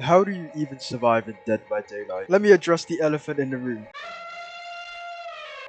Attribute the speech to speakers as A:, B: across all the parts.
A: How do you even survive in Dead by Daylight? Let me address the elephant in the room.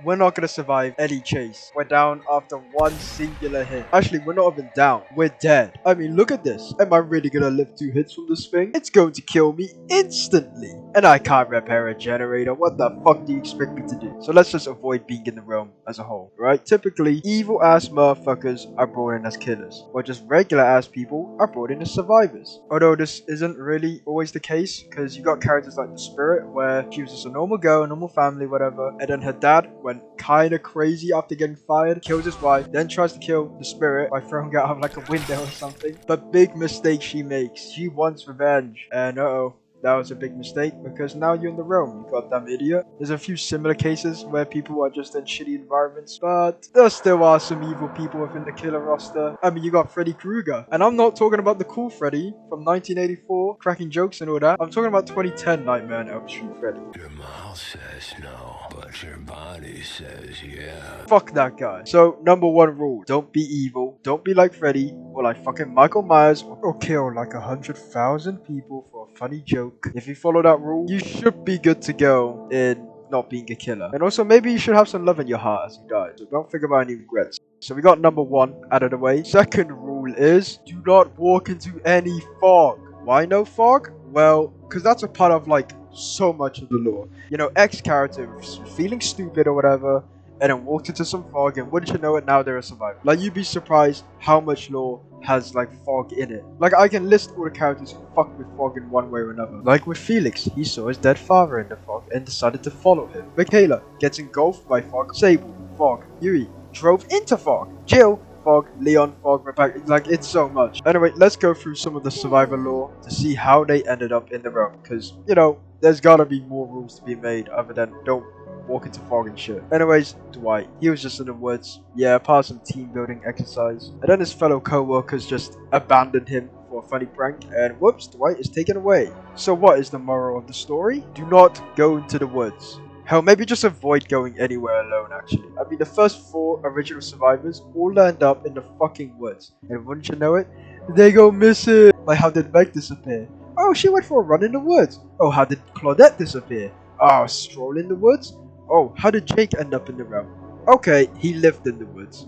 A: We're not gonna survive any chase. We're down after one singular hit. Actually, we're not even down. We're dead. I mean, look at this. Am I really gonna live 2 hits from this thing? It's going to kill me instantly. And I can't repair a generator. What the fuck do you expect me to do? So let's just avoid being in the realm as a whole, right? Typically, evil ass motherfuckers are brought in as killers, while just regular ass people are brought in as survivors. Although this isn't really always the case, because you got characters like the Spirit, where she was just a normal girl, a normal family, whatever, and then her dad went kinda crazy after getting fired, kills his wife, then tries to kill the Spirit by throwing her out of like a window or something. But big mistake she makes. She wants revenge, and uh-oh. That was a big mistake, because now you're in the realm, you goddamn idiot. There's a few similar cases where people are just in shitty environments, but there still are some evil people within the killer roster. I mean, you got Freddy Krueger, and I'm not talking about the cool Freddy from 1984, cracking jokes and all that. I'm talking about 2010 Nightmare on Elm Street Freddy.
B: Your mouth says no, but your body says yeah.
A: Fuck that guy. So, number 1 rule, don't be evil, don't be like Freddy, or like fucking Michael Myers, or kill like 100,000 people for a funny joke. If you follow that rule, you should be good to go in not being a killer. And also, maybe you should have some love in your heart as you die, so don't think about any regrets. So we got number 1 out of the way. Second rule is, do not walk into any fog. Why no fog? Well, because that's a part of like so much of the lore. You know, X character was feeling stupid or whatever, and then walked into some fog, and wouldn't you know it, now they're a survivor. Like, you'd be surprised how much lore has like fog in it. Like, I can list all the characters who fucked with fog in one way or another. Like with Felix, he saw his dead father in the fog and decided to follow him. Michaela gets engulfed by fog. Sable, fog. Yuri drove into fog. Jill, fog. Leon, fog. Rebecca, like, it's so much. Anyway, let's go through some of the survivor lore to see how they ended up in the realm, because, you know, there's gotta be more rules to be made other than don't walk into fog and shit. Anyways, Dwight, he was just in the woods, yeah, part of some team building exercise, and then his fellow co-workers just abandoned him for a funny prank, and whoops, Dwight is taken away. So what is the moral of the story? Do not go into the woods. Hell, maybe just avoid going anywhere alone, actually. I mean, the first 4 original survivors all end up in the fucking woods, and wouldn't you know it, they go missing. Like, how did Meg disappear? Oh, she went for a run in the woods. Oh, how did Claudette disappear? Oh, stroll in the woods? Oh, how did Jake end up in the realm? Okay, he lived in the woods.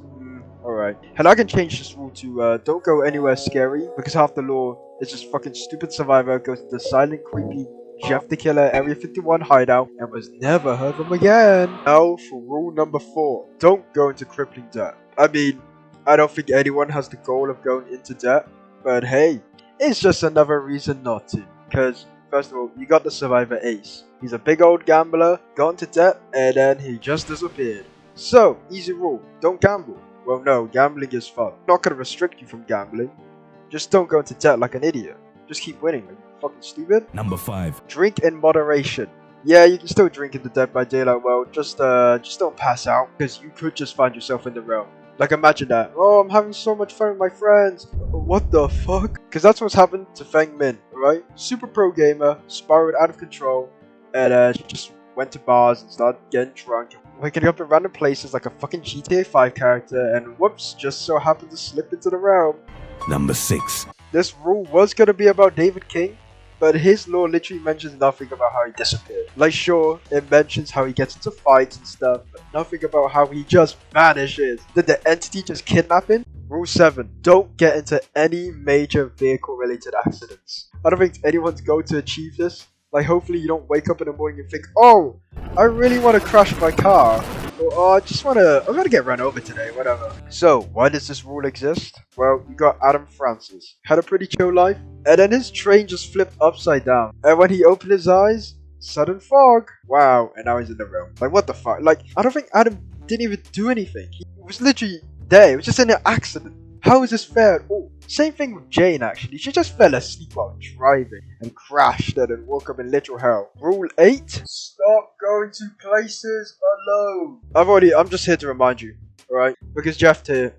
A: Alright. And I can change this rule to don't go anywhere scary, because half the lore is just fucking stupid survivor goes to the silent, creepy Jeff the Killer Area 51 hideout and was never heard from again. Now for rule number 4. Don't go into crippling debt. I mean, I don't think anyone has the goal of going into debt, but hey, it's just another reason not to. Because first of all, you got the survivor Ace. He's a big old gambler, got into debt, and then he just disappeared. So, easy rule, don't gamble. Well, no, gambling is fun. Not gonna restrict you from gambling. Just don't go into debt like an idiot. Just keep winning. Are you fucking stupid?
C: Number 5.
A: Drink in moderation. Yeah, you can still drink in the Dead by Daylight world. Just don't pass out, because you could just find yourself in the realm. Like, imagine that. Oh, I'm having so much fun with my friends. What the fuck? Because that's what's happened to Feng Min, right? Super pro gamer, spiraled out of control, and she just went to bars and started getting drunk, waking up in random places like a fucking GTA 5 character, and whoops, just so happened to slip into the realm.
C: Number 6.
A: This rule was gonna be about David King, but his lore literally mentions nothing about how he disappeared. Like, sure, it mentions how he gets into fights and stuff, but nothing about how he just vanishes. Did the entity just kidnap him? Rule 7. Don't get into any major vehicle related accidents. I don't think anyone's going to achieve this. Like, hopefully you don't wake up in the morning and think, oh, I really want to crash my car. Or, oh, I'm gonna get run over today, whatever. So, why does this rule exist? Well, you got Adam Francis. Had a pretty chill life, and then his train just flipped upside down. And when he opened his eyes, sudden fog. Wow, and now he's in the realm. Like, what the fuck? Like, I don't think Adam didn't even do anything. He was literally there. It was just an accident. How is this fair at all? Same thing with Jane, actually. She just fell asleep while driving and crashed and then woke up in literal hell. Rule 8. Stop going to places alone. I'm just here to remind you, alright? Because Jeff did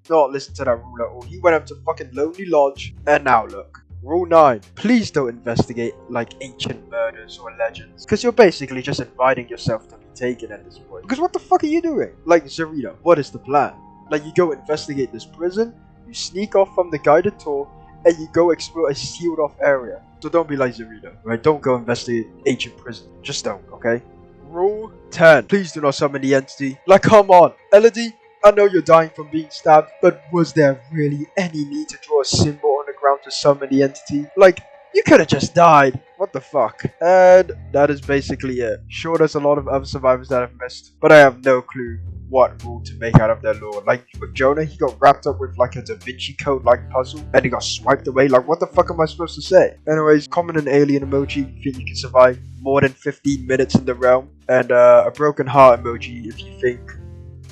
A: not listen to that rule at all. He went up to fucking Lonely Lodge, and now look. Rule 9. Please don't investigate like ancient murders or legends, because you're basically just inviting yourself to be taken at this point. Because what the fuck are you doing? Like, Zarita, what is the plan? Like, you go investigate this prison, you sneak off from the guided tour, and you go explore a sealed off area. So don't be like Zarina, right? Don't go investigate ancient prison. Just don't, okay? Rule 10. Please do not summon the entity. Like, come on. Elodie, I know you're dying from being stabbed, but was there really any need to draw a symbol on the ground to summon the entity? Like, you could have just died. What the fuck? And that is basically it. Sure, there's a lot of other survivors that I've missed, but I have no clue what rule to make out of their lore. Like with Jonah, he got wrapped up with like a Da Vinci Code like puzzle and he got swiped away. Like, what the fuck am I supposed to say? Anyways, comment an alien emoji if you think you can survive more than 15 minutes in the realm, and a broken heart emoji if you think,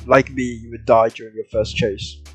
A: like me, you would die during your first chase.